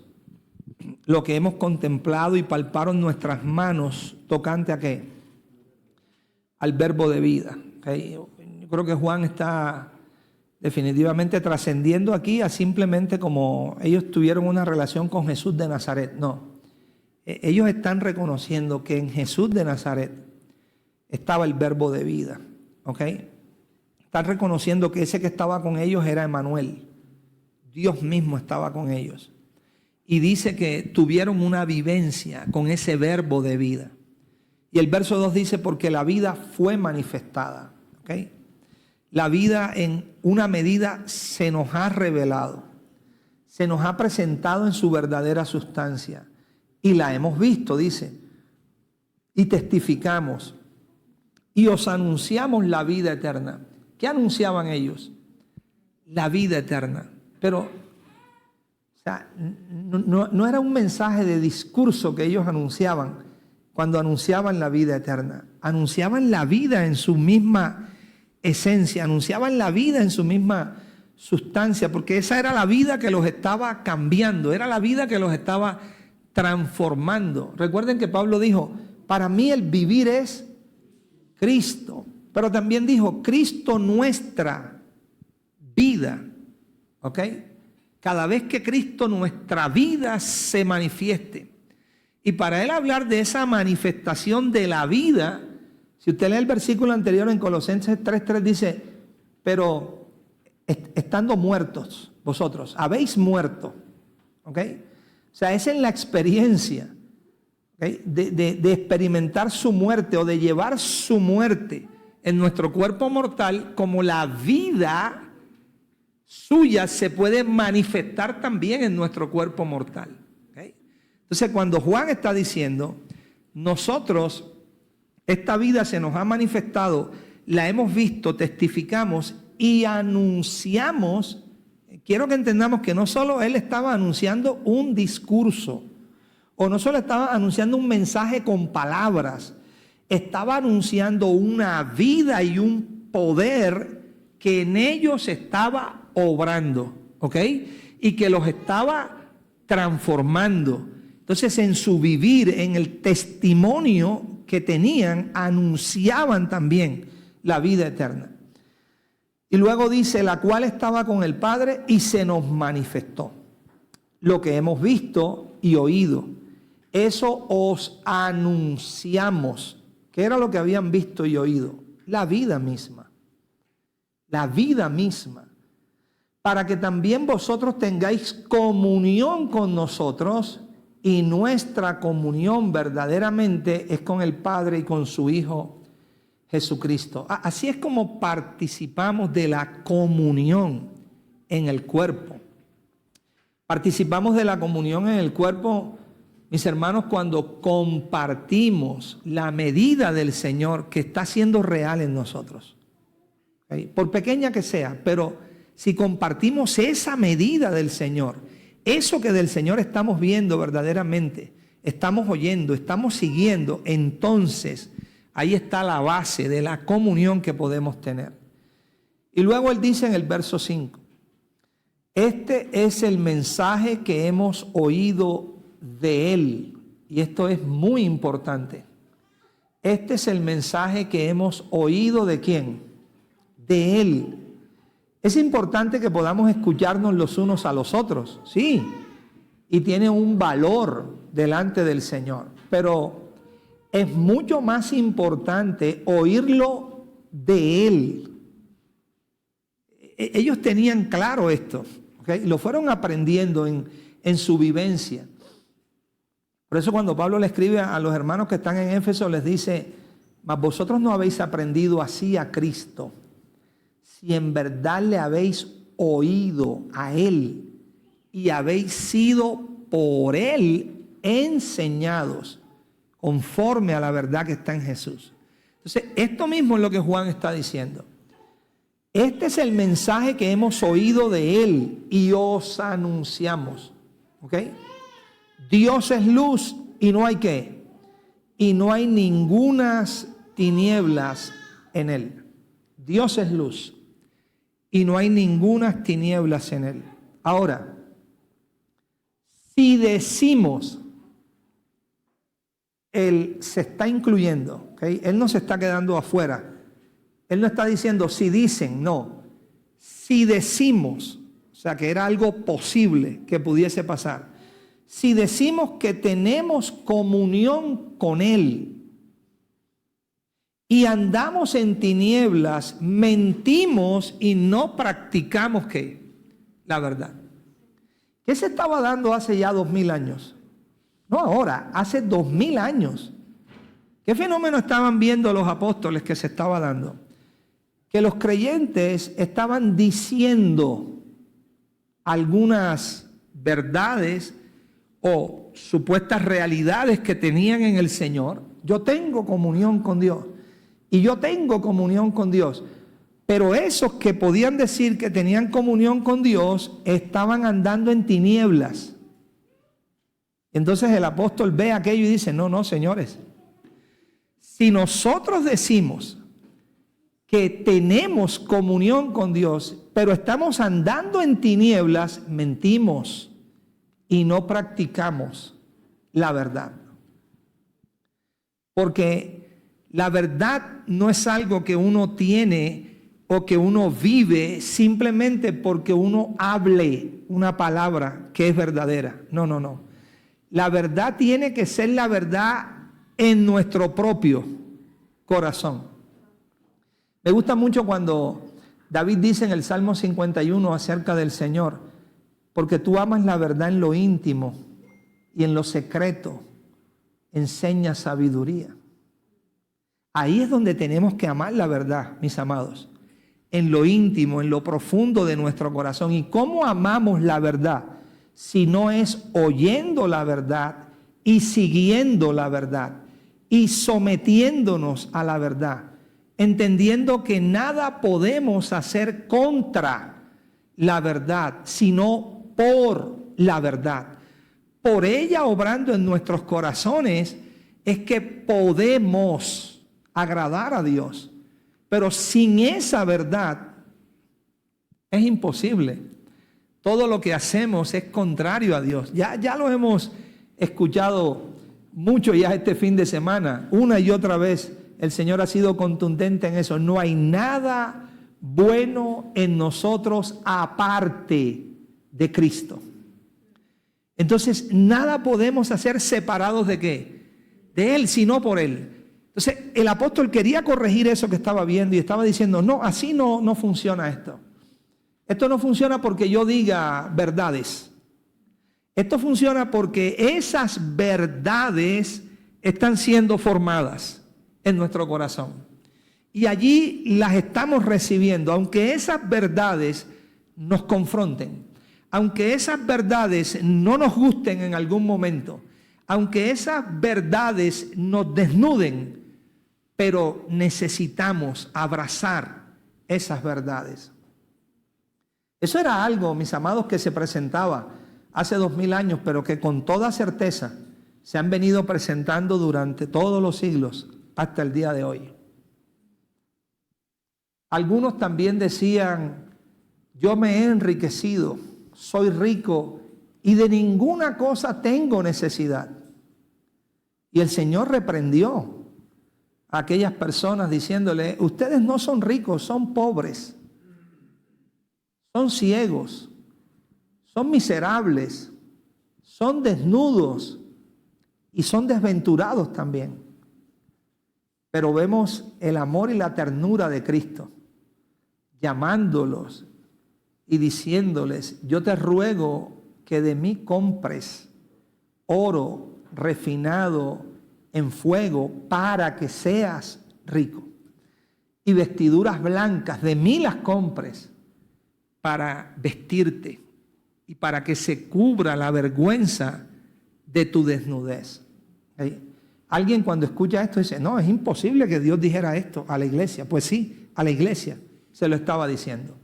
lo que hemos contemplado y palparon nuestras manos tocante a ¿qué? Al verbo de vida. ¿Okay? Yo creo que Juan está definitivamente trascendiendo aquí a simplemente como ellos tuvieron una relación con Jesús de Nazaret. No, ellos están reconociendo que en Jesús de Nazaret estaba el verbo de vida. ¿Ok? Están reconociendo que ese que estaba con ellos era Emmanuel. Dios mismo estaba con ellos. Y dice que tuvieron una vivencia con ese verbo de vida. Y el verso 2 dice, porque la vida fue manifestada. ¿Ok? la vida en una medida se nos ha revelado, se nos ha presentado en su verdadera sustancia y la hemos visto, dice, y testificamos y os anunciamos la vida eterna. ¿Qué anunciaban ellos? La vida eterna. Pero, o sea, no era un mensaje de discurso que ellos anunciaban cuando anunciaban la vida eterna. Anunciaban la vida en su misma esencia, anunciaban la vida en su misma sustancia, porque esa era la vida que los estaba cambiando, era la vida que los estaba transformando. Recuerden que Pablo dijo, para mí el vivir es Cristo, pero también dijo, Cristo nuestra vida, ¿ok? Cada vez que Cristo nuestra vida se manifieste. Y para él hablar de esa manifestación de la vida, si usted lee el versículo anterior en Colosenses 3:3 dice, pero estando muertos vosotros, habéis muerto, ¿ok? O sea, es en la experiencia, ¿okay? de experimentar su muerte o de llevar su muerte en nuestro cuerpo mortal, como la vida suya se puede manifestar también en nuestro cuerpo mortal. ¿Okay? Entonces, cuando Juan está diciendo, nosotros, esta vida se nos ha manifestado, la hemos visto, testificamos y anunciamos, quiero que entendamos que no solo él estaba anunciando un discurso, o no solo estaba anunciando un mensaje con palabras, estaba anunciando una vida y un poder que en ellos estaba obrando, ¿ok? Y que los estaba transformando. Entonces, en su vivir, en el testimonio que tenían, anunciaban también la vida eterna. Y luego dice, la cual estaba con el Padre y se nos manifestó. Lo que hemos visto y oído, eso os anunciamos. ¿Qué era lo que habían visto y oído? La vida misma. La vida misma. Para que también vosotros tengáis comunión con nosotros, y nuestra comunión verdaderamente es con el Padre y con su Hijo Jesucristo. Así es como participamos de la comunión en el cuerpo. Participamos de la comunión en el cuerpo, mis hermanos, cuando compartimos la medida del Señor que está siendo real en nosotros. ¿Okay? Por pequeña que sea, pero si compartimos esa medida del Señor, eso que del Señor estamos viendo verdaderamente, estamos oyendo, estamos siguiendo, entonces ahí está la base de la comunión que podemos tener. Y luego él dice en el verso 5, este es el mensaje que hemos oído de él. Y esto es muy importante. Este es el mensaje que hemos oído de ¿quién? De él. Es importante que podamos escucharnos los unos a los otros, sí, y tiene un valor delante del Señor, pero es mucho más importante oírlo de Él. Ellos tenían claro esto, ¿okay? Lo fueron aprendiendo en su vivencia. Por eso cuando Pablo le escribe a los hermanos que están en Éfeso, les dice, mas vosotros no habéis aprendido así a Cristo, si en verdad le habéis oído a Él y habéis sido por Él enseñados conforme a la verdad que está en Jesús. Entonces, esto mismo es lo que Juan está diciendo. Este es el mensaje que hemos oído de Él y os anunciamos. ¿Ok? Dios es luz y no hay ¿qué? Y no hay ningunas tinieblas en Él. Dios es luz y no hay ningunas tinieblas en Él. Ahora, si decimos, Él se está incluyendo, ¿okay? Él no se está quedando afuera. Él no está diciendo si dicen, no. Si decimos, o sea que era algo posible que pudiese pasar. Si decimos que tenemos comunión con Él y andamos en tinieblas, mentimos y no practicamos ¿qué? La verdad. ¿Qué se estaba dando hace ya 2000 años? No ahora, hace 2000 años. ¿Qué fenómeno estaban viendo los apóstoles que se estaba dando? que los creyentes estaban diciendo algunas verdades o supuestas realidades que tenían en el Señor. Yo tengo comunión con Dios y yo tengo comunión con Dios. Pero esos que podían decir que tenían comunión con Dios estaban andando en tinieblas. Entonces el apóstol ve aquello y dice, no, señores, si nosotros decimos que tenemos comunión con Dios, pero estamos andando en tinieblas, mentimos y no practicamos la verdad. Porque la verdad no es algo que uno tiene o que uno vive simplemente porque uno hable una palabra que es verdadera. No. La verdad tiene que ser la verdad en nuestro propio corazón. Me gusta mucho cuando David dice en el Salmo 51 acerca del Señor, porque tú amas la verdad en lo íntimo y en lo secreto enseñas sabiduría. Ahí es donde tenemos que amar la verdad, mis amados, en lo íntimo, en lo profundo de nuestro corazón. ¿Y cómo amamos la verdad? Si no es oyendo la verdad y siguiendo la verdad y sometiéndonos a la verdad, entendiendo que nada podemos hacer contra la verdad, sino por la verdad. Por ella obrando en nuestros corazones es que podemos agradar a Dios. Pero sin esa verdad es imposible. Todo lo que hacemos es contrario a Dios. Ya lo hemos escuchado mucho ya este fin de semana. Una y otra vez el Señor ha sido contundente en eso. No hay nada bueno en nosotros aparte de Cristo. Entonces, nada podemos hacer separados de ¿qué? De Él, sino por Él. Entonces, el apóstol quería corregir eso que estaba viendo y estaba diciendo, no, así no funciona esto. Esto no funciona porque yo diga verdades. Esto funciona porque esas verdades están siendo formadas en nuestro corazón. Y allí las estamos recibiendo, aunque esas verdades nos confronten, aunque esas verdades no nos gusten en algún momento, aunque esas verdades nos desnuden, pero necesitamos abrazar esas verdades. Eso era algo, mis amados, que se presentaba hace 2000 años, pero que con toda certeza se han venido presentando durante todos los siglos hasta el día de hoy. Algunos también decían, yo me he enriquecido, soy rico y de ninguna cosa tengo necesidad. Y el Señor reprendió a aquellas personas diciéndole, ustedes no son ricos, son pobres, son ciegos, son miserables, son desnudos y son desventurados también. Pero vemos el amor y la ternura de Cristo, llamándolos y diciéndoles, yo te ruego que de mí compres oro refinado en fuego para que seas rico. Y vestiduras blancas, de mí las compres para vestirte y para que se cubra la vergüenza de tu desnudez. Alguien cuando escucha esto dice, no, es imposible que Dios dijera esto a la iglesia. Pues sí, a la iglesia se lo estaba diciendo.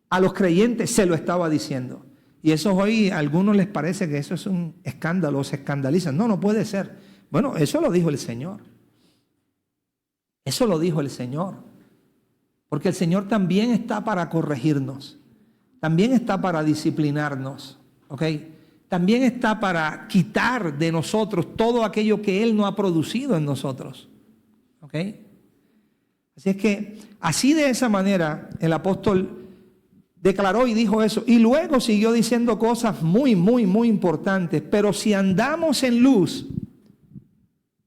A los creyentes se lo estaba diciendo. Y eso hoy a algunos les parece que eso es un escándalo, se escandalizan. No puede ser. Bueno, eso lo dijo el Señor. Eso lo dijo el Señor. Porque el Señor también está para corregirnos. También está para disciplinarnos. ¿Ok? También está para quitar de nosotros todo aquello que Él no ha producido en nosotros. ¿Ok? Así es que, así de esa manera, el apóstol declaró y dijo eso. Y luego siguió diciendo cosas muy importantes. Pero si andamos en luz,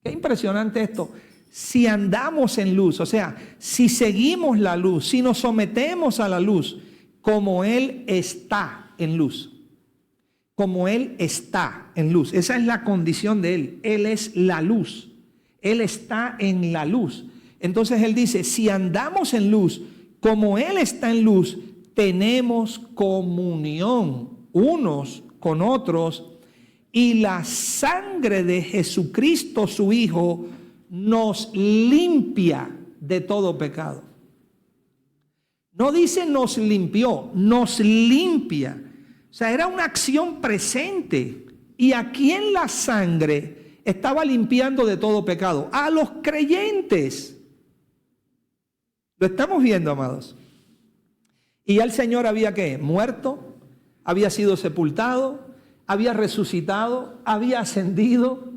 qué impresionante esto. Si andamos en luz, o sea, si seguimos la luz, si nos sometemos a la luz, como Él está en luz. Como Él está en luz. Esa es la condición de Él. Él es la luz. Él está en la luz. Entonces Él dice, si andamos en luz, como Él está en luz, tenemos comunión unos con otros, y la sangre de Jesucristo, su Hijo, nos limpia de todo pecado. No dice nos limpió, nos limpia. O sea, era una acción presente. ¿Y a quién la sangre estaba limpiando de todo pecado? A los creyentes. Lo estamos viendo, amados. Y ya el Señor había ¿qué? Muerto, había sido sepultado, había resucitado, había ascendido,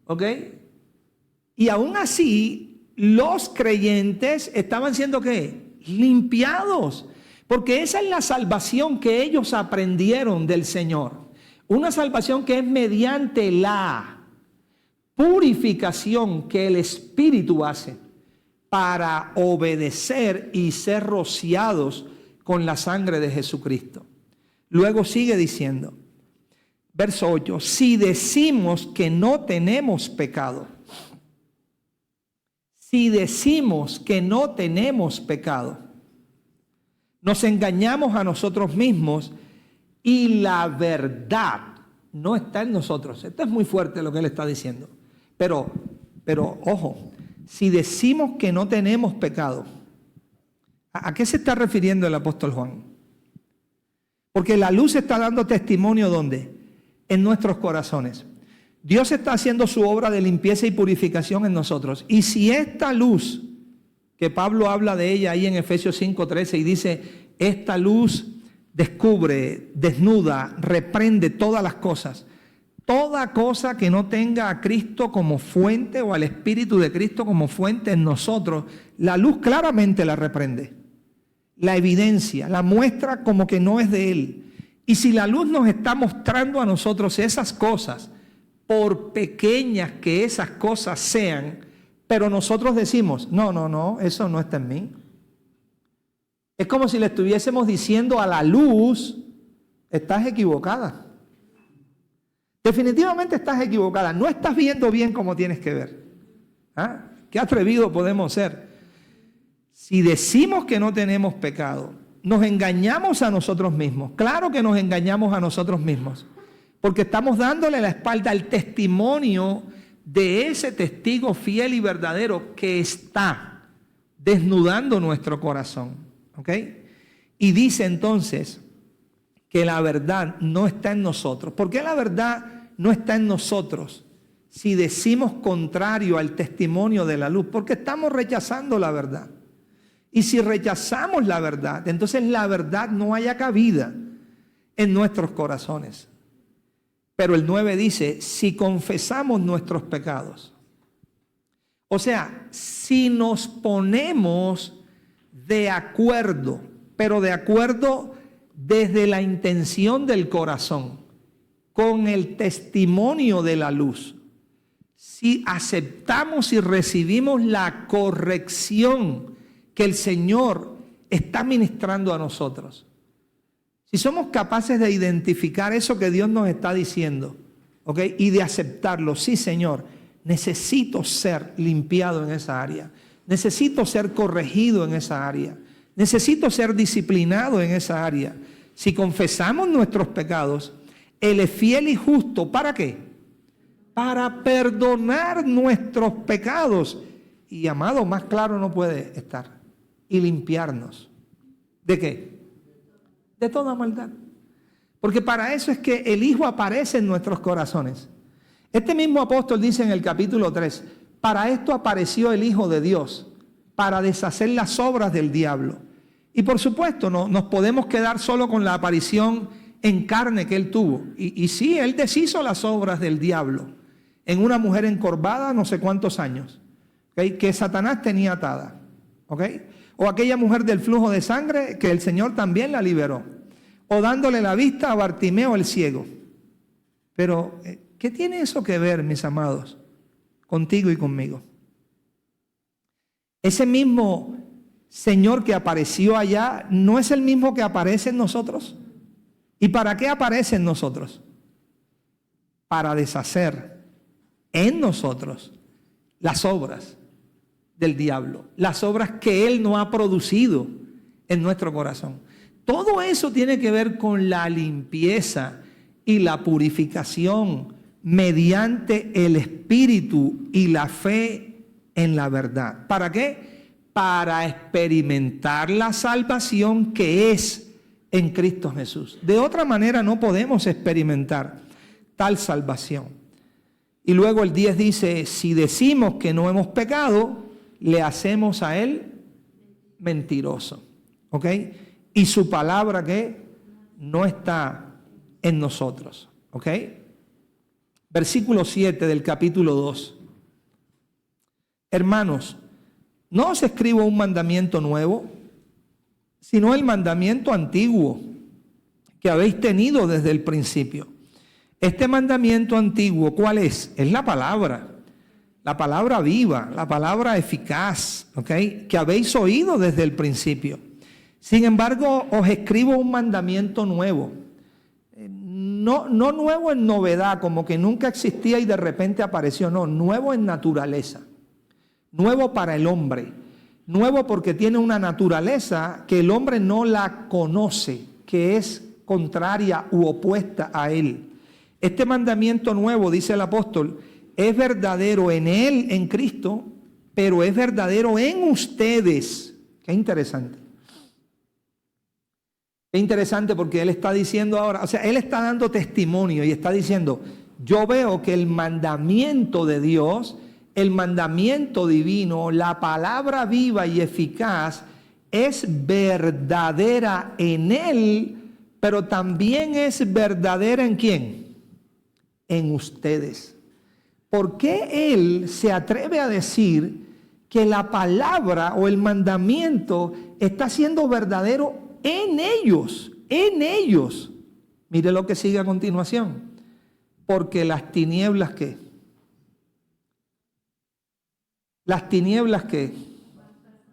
¿ok? Y aún así, los creyentes estaban siendo ¿qué? Limpiados. Porque esa es la salvación que ellos aprendieron del Señor. Una salvación que es mediante la purificación que el Espíritu hace para obedecer y ser rociados con la sangre de Jesucristo. Luego sigue diciendo, verso 8, si decimos que no tenemos pecado, si decimos que no tenemos pecado, nos engañamos a nosotros mismos y la verdad no está en nosotros. Esto es muy fuerte lo que él está diciendo. Pero ojo, si decimos que no tenemos pecado, ¿a qué se está refiriendo el apóstol Juan? Porque la luz está dando testimonio, ¿dónde? En nuestros corazones. Dios está haciendo su obra de limpieza y purificación en nosotros. Y si esta luz, que Pablo habla de ella ahí en Efesios 5:13 y dice, esta luz descubre, desnuda, reprende todas las cosas. Toda cosa que no tenga a Cristo como fuente o al Espíritu de Cristo como fuente en nosotros, la luz claramente la reprende. La evidencia, la muestra como que no es de Él. Y si la luz nos está mostrando a nosotros esas cosas, por pequeñas que esas cosas sean, pero nosotros decimos, no, eso no está en mí. Es como si le estuviésemos diciendo a la luz, estás equivocada. Definitivamente estás equivocada. No estás viendo bien como tienes que ver. ¿Ah? Qué atrevido podemos ser. Si decimos que no tenemos pecado, nos engañamos a nosotros mismos. Claro que nos engañamos a nosotros mismos. Porque estamos dándole la espalda al testimonio de ese testigo fiel y verdadero que está desnudando nuestro corazón. ¿Ok? Y dice entonces que la verdad no está en nosotros. ¿Por qué la verdad no está en nosotros si decimos contrario al testimonio de la luz? Porque estamos rechazando la verdad. Y si rechazamos la verdad, entonces la verdad no haya cabida en nuestros corazones. Pero el 9 dice, si confesamos nuestros pecados. O sea, si nos ponemos de acuerdo, pero de acuerdo desde la intención del corazón, con el testimonio de la luz. Si aceptamos y recibimos la corrección que el Señor está ministrando a nosotros. Si somos capaces de identificar eso que Dios nos está diciendo, ¿ok? Y de aceptarlo, sí, Señor, necesito ser limpiado en esa área. Necesito ser corregido en esa área. Necesito ser disciplinado en esa área. Si confesamos nuestros pecados, Él es fiel y justo. ¿Para qué? Para perdonar nuestros pecados. Y amado, más claro no puede estar. Y limpiarnos. ¿De qué? De toda maldad. Porque para eso es que el Hijo aparece en nuestros corazones. Este mismo apóstol dice en el capítulo 3, para esto apareció el Hijo de Dios, para deshacer las obras del diablo. Y por supuesto, no nos podemos quedar solo con la aparición en carne que Él tuvo. Y sí, Él deshizo las obras del diablo en una mujer encorvada no sé cuántos años, ¿okay? Que Satanás tenía atada. ¿Okay? O aquella mujer del flujo de sangre que el Señor también la liberó. O dándole la vista a Bartimeo el ciego. Pero, ¿qué tiene eso que ver, mis amados, contigo y conmigo? Ese mismo Señor que apareció allá, ¿no es el mismo que aparece en nosotros? ¿Y para qué aparece en nosotros? Para deshacer en nosotros las obras del diablo, las obras que Él no ha producido en nuestro corazón. Todo eso tiene que ver con la limpieza y la purificación mediante el Espíritu y la fe en la verdad. ¿Para qué? Para experimentar la salvación que es en Cristo Jesús. De otra manera no podemos experimentar tal salvación. Y luego el 10 dice, si decimos que no hemos pecado, le hacemos a Él mentiroso. ¿Ok? Y su palabra que no está en nosotros. ¿Ok? Versículo 7 del capítulo 2. Hermanos, no os escribo un mandamiento nuevo, sino el mandamiento antiguo que habéis tenido desde el principio. Este mandamiento antiguo, ¿cuál es? Es la palabra viva, la palabra eficaz, ¿ok? Que habéis oído desde el principio. Sin embargo, os escribo un mandamiento nuevo. No nuevo en novedad, como que nunca existía y de repente apareció. No, nuevo en naturaleza. Nuevo para el hombre. Nuevo porque tiene una naturaleza que el hombre no la conoce, que es contraria u opuesta a él. Este mandamiento nuevo, dice el apóstol, es verdadero en él, en Cristo, pero es verdadero en ustedes. Qué interesante. Qué interesante porque él está diciendo ahora, o sea, él está dando testimonio y está diciendo, yo veo que el mandamiento de Dios, el mandamiento divino, la palabra viva y eficaz es verdadera en él, pero también es verdadera ¿en quién? En ustedes. ¿Por qué él se atreve a decir que la palabra o el mandamiento está siendo verdadero en ellos? En ellos. Mire lo que sigue a continuación. Porque las tinieblas ¿qué? Las tinieblas que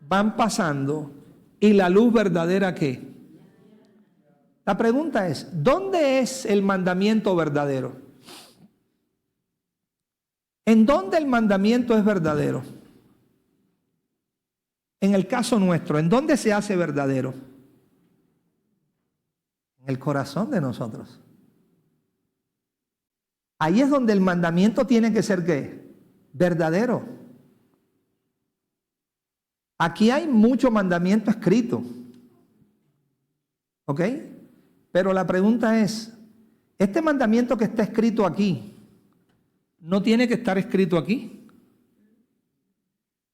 van pasando y la luz verdadera ¿qué? La pregunta es, ¿dónde es el mandamiento verdadero? ¿En dónde el mandamiento es verdadero? En el caso nuestro, ¿en dónde se hace verdadero? En el corazón de nosotros. Ahí es donde el mandamiento tiene que ser ¿qué? Verdadero. Aquí hay mucho mandamiento escrito. ¿Ok? Pero la pregunta es, este mandamiento que está escrito aquí, ¿no tiene que estar escrito aquí?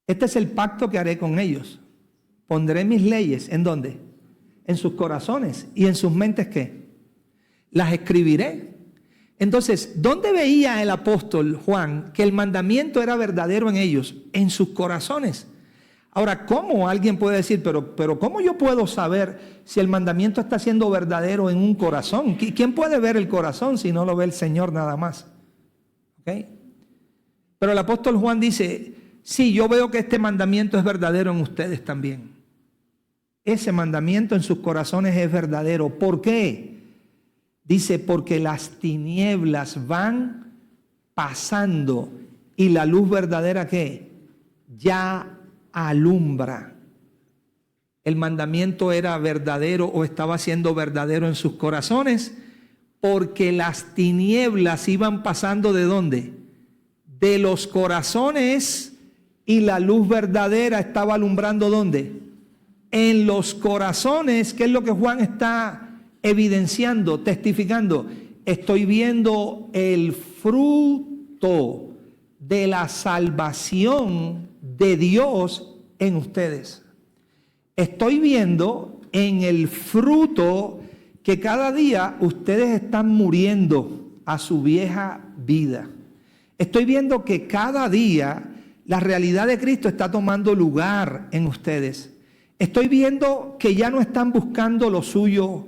Este es el pacto que haré con ellos. Pondré mis leyes, ¿en dónde? En sus corazones. ¿Y en sus mentes qué? Las escribiré. Entonces, ¿dónde veía el apóstol Juan que el mandamiento era verdadero en ellos? En sus corazones. Ahora, ¿cómo alguien puede decir, pero cómo yo puedo saber si el mandamiento está siendo verdadero en un corazón? ¿Quién puede ver el corazón si no lo ve el Señor nada más? ¿Okay? Pero el apóstol Juan dice, sí, yo veo que este mandamiento es verdadero en ustedes también. Ese mandamiento en sus corazones es verdadero. ¿Por qué? Dice, porque las tinieblas van pasando y la luz verdadera ¿qué? Ya alumbra. El mandamiento era verdadero o estaba siendo verdadero en sus corazones porque las tinieblas iban pasando ¿de dónde? De los corazones y la luz verdadera estaba alumbrando ¿dónde? En los corazones. ¿Qué es lo que Juan está evidenciando, testificando? Estoy viendo el fruto de la salvación de Dios en ustedes. Estoy viendo en el fruto que cada día ustedes están muriendo a su vieja vida. Estoy viendo que cada día la realidad de Cristo está tomando lugar en ustedes. Estoy viendo que ya no están buscando lo suyo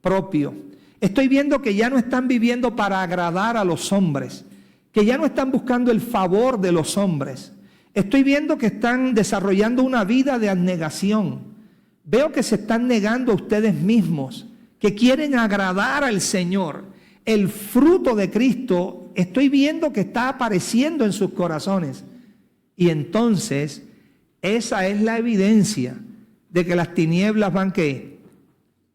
propio. Estoy viendo que ya no están viviendo para agradar a los hombres, que ya no están buscando el favor de los hombres. Estoy viendo que están desarrollando una vida de abnegación. Veo que se están negando a ustedes mismos, que quieren agradar al Señor. El fruto de Cristo estoy viendo que está apareciendo en sus corazones. Y entonces esa es la evidencia de que las tinieblas van ¿qué?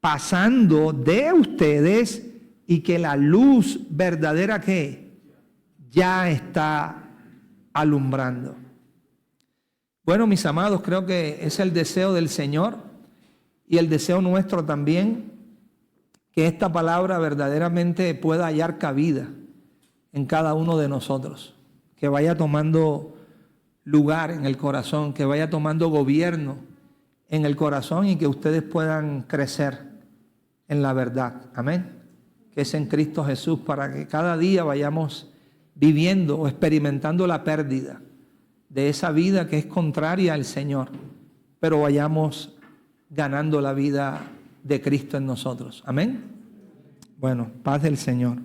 Pasando de ustedes y que la luz verdadera ¿qué? Ya está alumbrando. Bueno, mis amados, creo que es el deseo del Señor y el deseo nuestro también, que esta palabra verdaderamente pueda hallar cabida en cada uno de nosotros, que vaya tomando lugar en el corazón, que vaya tomando gobierno en el corazón y que ustedes puedan crecer en la verdad. Amén. Que es en Cristo Jesús, para que cada día vayamos viviendo o experimentando la pérdida de esa vida que es contraria al Señor, pero vayamos ganando la vida de Cristo en nosotros. Amén. Bueno, paz del Señor.